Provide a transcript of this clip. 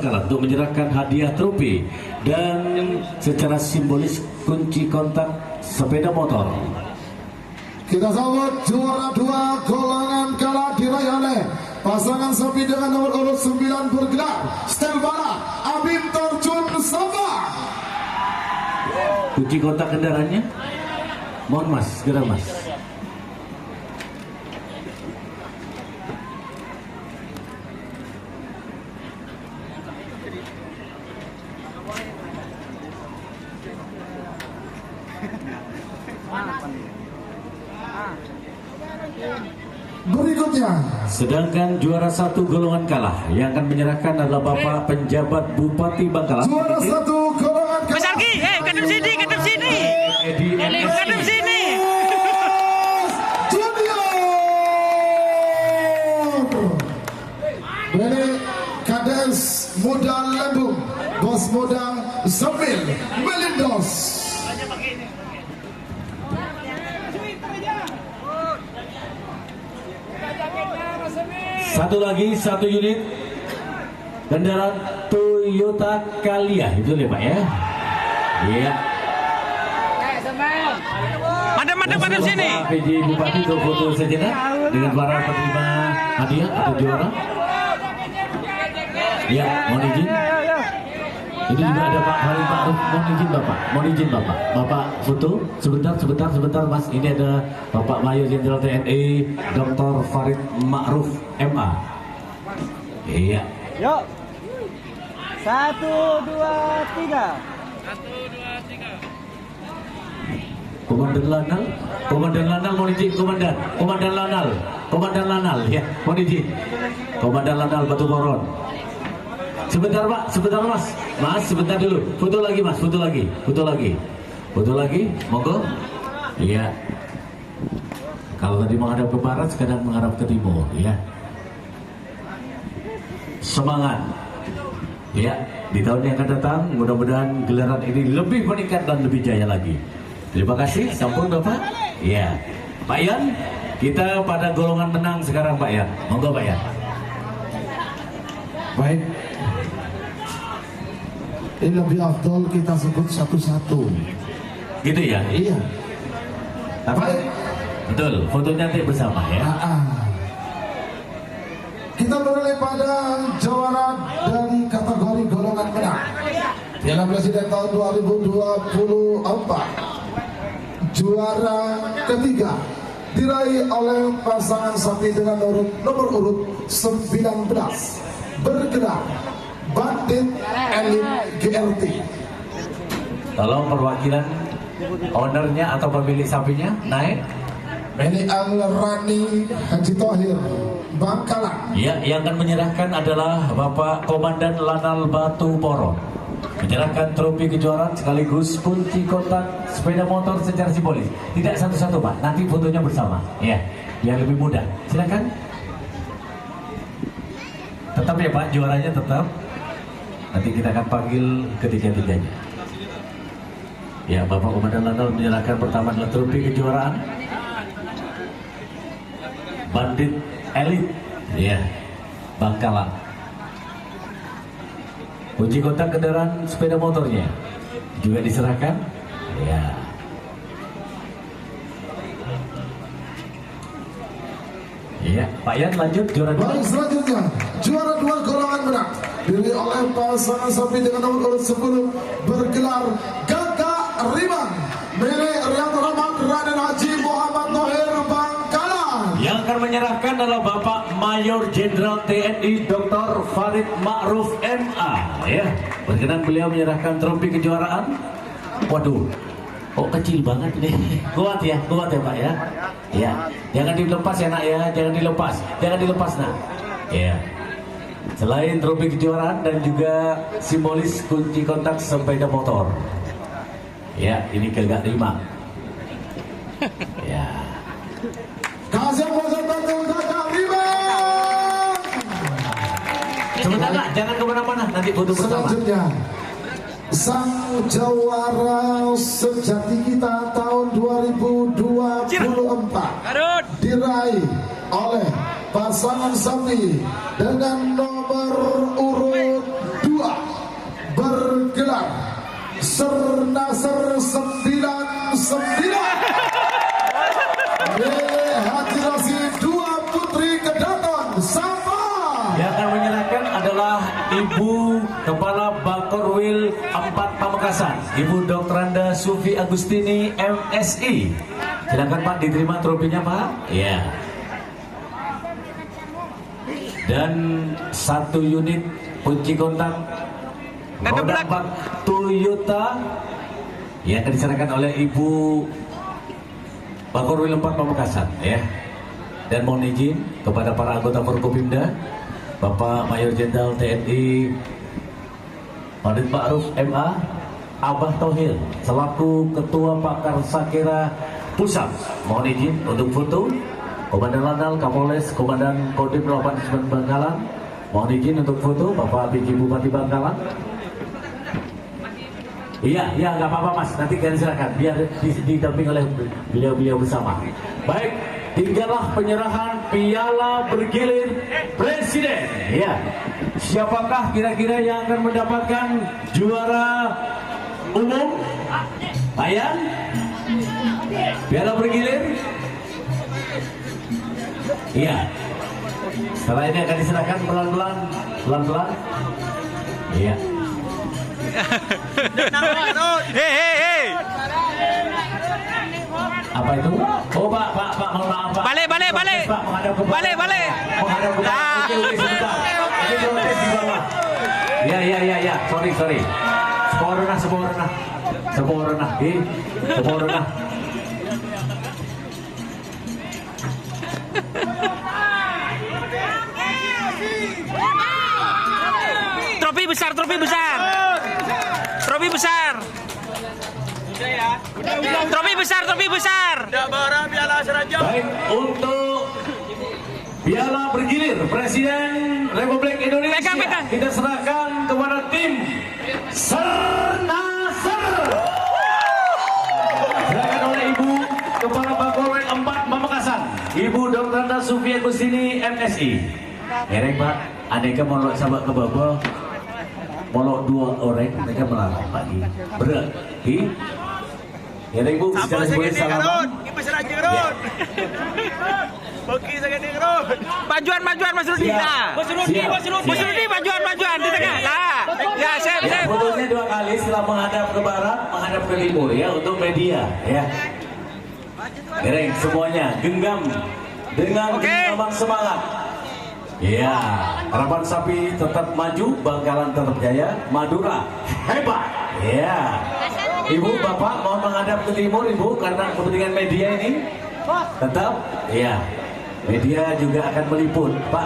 Bangkalan untuk menyerahkan hadiah trofi dan secara simbolis kunci kontak sepeda motor. Kita sambut juara 2 golongan kalah diraih oleh pasangan sapi dengan nomor urut 9 bergelar Stel Barat Abim Terjun Sabah. Kunci kontak kendaraannya, mohon mas, segera mas. Berikutnya, sedangkan juara 1 golongan kalah yang akan menyerahkan adalah Bapak Penjabat Bupati Bangkalan. juara 1 golongan kalah. Mas Arki, kadep sini, kadep sini. Edi Kadep sini. Junior. Dari Kades Muda Lembung, Bos Muda Zamil Melindos. Satu lagi, satu unit kendaraan Toyota Calya, itu ya Pak ya? Iya. Madam sini. PJ Bupati untuk foto sejenak dengan para penerima hadiah atau juara. Ya, mohon izin. Ini juga ada Pak Farid Ma'ruf, mohon izin Bapak. Bapak foto sebentar Mas. Ini ada Bapak Mayor Jenderal TNI Dr. Farid Ma'ruf MA. Iya. Yuk. 1, 2, 3. Komandan Lanal mohon izin, Komandan Lanal ya, mohon izin. Komandan Lanal Batu Boron. Sebentar Pak, sebentar Mas, sebentar dulu. Foto lagi Mas, foto lagi, monggo. Iya. Kalau tadi menghadap ke barat, sekarang menghadap ke timur, ya. Semangat. Ya, di tahun yang akan datang, mudah-mudahan gelaran ini lebih meningkat dan lebih jaya lagi. Terima kasih, sampun Bapak. Ya, Pak Yan, kita pada golongan menang sekarang Pak Yan. Monggo Pak Yan. Baik. Ini lebih afdol kita sebut satu-satu. Gitu ya? Iya. Baik. Betul, fotonya nanti bersama ya. Kita beralih pada juara dari kategori golongan menang Piala Presiden tahun 2024. Juara ketiga diraih oleh pasangan sapi dengan nomor urut 19 bergerak Bandit Elit GRT. Tolong perwakilan ownernya atau pemilik sapinya naik. Meli Al-Rani Haji Tohir Bangkalan. Ya, yang akan menyerahkan adalah Bapak Komandan Lanal Batu Poron. Menyerahkan trofi kejuaraan sekaligus kunci kontak sepeda motor secara simbolis. Tidak satu-satu Pak, nanti fotonya bersama. Ya, biar lebih mudah. Silakan. Tetap ya Pak, juaranya tetap. Nanti kita akan panggil ketiga-tiganya. Ya, Bapak Komandan Lanal menyerahkan pertama adalah trofi kejuaraan Bandit Elit, ya, Bangkalan. Kunci kontak kendaraan sepeda motornya juga diserahkan, ya. Iya, Pak Yan lanjut juara 2. Baik, selanjutnya juara 2 golongan menang diri oleh pasangan sapi dengan nomor urut 10 bergelar Gagak Riman milik Riyad Rahmat Raden Haji Muhammad Tohir Bangkalan. Yang akan menyerahkan adalah Bapak Mayor Jenderal TNI Dr. Farid Ma'ruf MA. Ya, berkenan beliau menyerahkan trofi kejuaraan. Waduh, oh kecil banget ini. Kuat ya Pak ya. Ya, jangan dilepas ya Nak ya, jangan dilepas Nak. Ya. Selain trofi kejuaraan dan juga simbolis kunci kontak sepeda motor. Ya, ini Gagak Riman. Ya. Kasih peserta Gagak Riman. Sebentar Nak, jangan kemana-mana, nanti foto bersama. Selanjutnya sang juara sejati kita tahun 2024 diraih oleh pasangan sapi dengan nomor urut 2 Sernasar 99 Haji Rasi 2 Putri Kedaton Sapa. Yang akan menyerahkan adalah Ibu Kepala Bakorwil 4 Pamekasan, Ibu Dr. Anda Sufi Agustini MSI. Silakan Pak, diterima trofinya Pak. Ya. Dan 1 unit kunci kontak roda bak Toyota yang akan diserahkan oleh Ibu Bakorwil 4 Pamekasan ya. Dan mohon izin kepada para anggota Forkopimda, Bapak Mayor Jenderal TNI Farid Ma'ruf MA, Abah Tohir selaku Ketua Pakar Sakera Pusat, mohon izin untuk foto. Komandan Lanal Kapolres Komandan Kodim 89 Bangkalan, mohon izin untuk foto. Bapak PJ Bupati Bangkalan. Iya, nggak apa-apa Mas, nanti kalian silakan biar didamping oleh beliau-beliau bersama. Baik, tinggallah penyerahan piala bergilir Presiden. Ya, siapakah kira-kira yang akan mendapatkan juara umum? Ayan, piala bergilir. Iya, setelah ini akan diserahkan pelan-pelan. Iya. Hei. Apa itu? Oh Pak, mohon maaf Pak. Balik. Pak, menghadap ke bawah. Balik. Menghadap ke bawah. Oke, sebentar. Ini protes di bawah. Ya. Sorry. Sempurna. Sempurna. Trofi besar. Trofi besar. Baik, untuk piala bergilir Presiden Republik Indonesia Pegang. kita serahkan kepada tim Sernasar. Serahkan oleh Ibu Kepala Bakorwil 4 Pamekasan, Ibu Dr. Anda Sufi Agustini MSI. Erek Pak, aneka molok sahabat ke bawah, molok 2 orang, mereka melarang pagi. Berat, Erek Bu, sekarang boleh salaman. Majuan Mas Rudi. Mas Rudi majuan di tengah. Lah. Ya, siap. Fotonya 2 kali setelah menghadap ke barat, menghadap ke timur ya untuk media ya. Erek semuanya genggam dengan genggaman semangat. Ya, harapan sapi tetap maju, Bangkalan tetap jaya, Madura hebat. Ya, Ibu, Bapak mohon menghadap ke timur, Ibu, karena kepentingan media ini tetap. Ya, media juga akan meliput, Pak.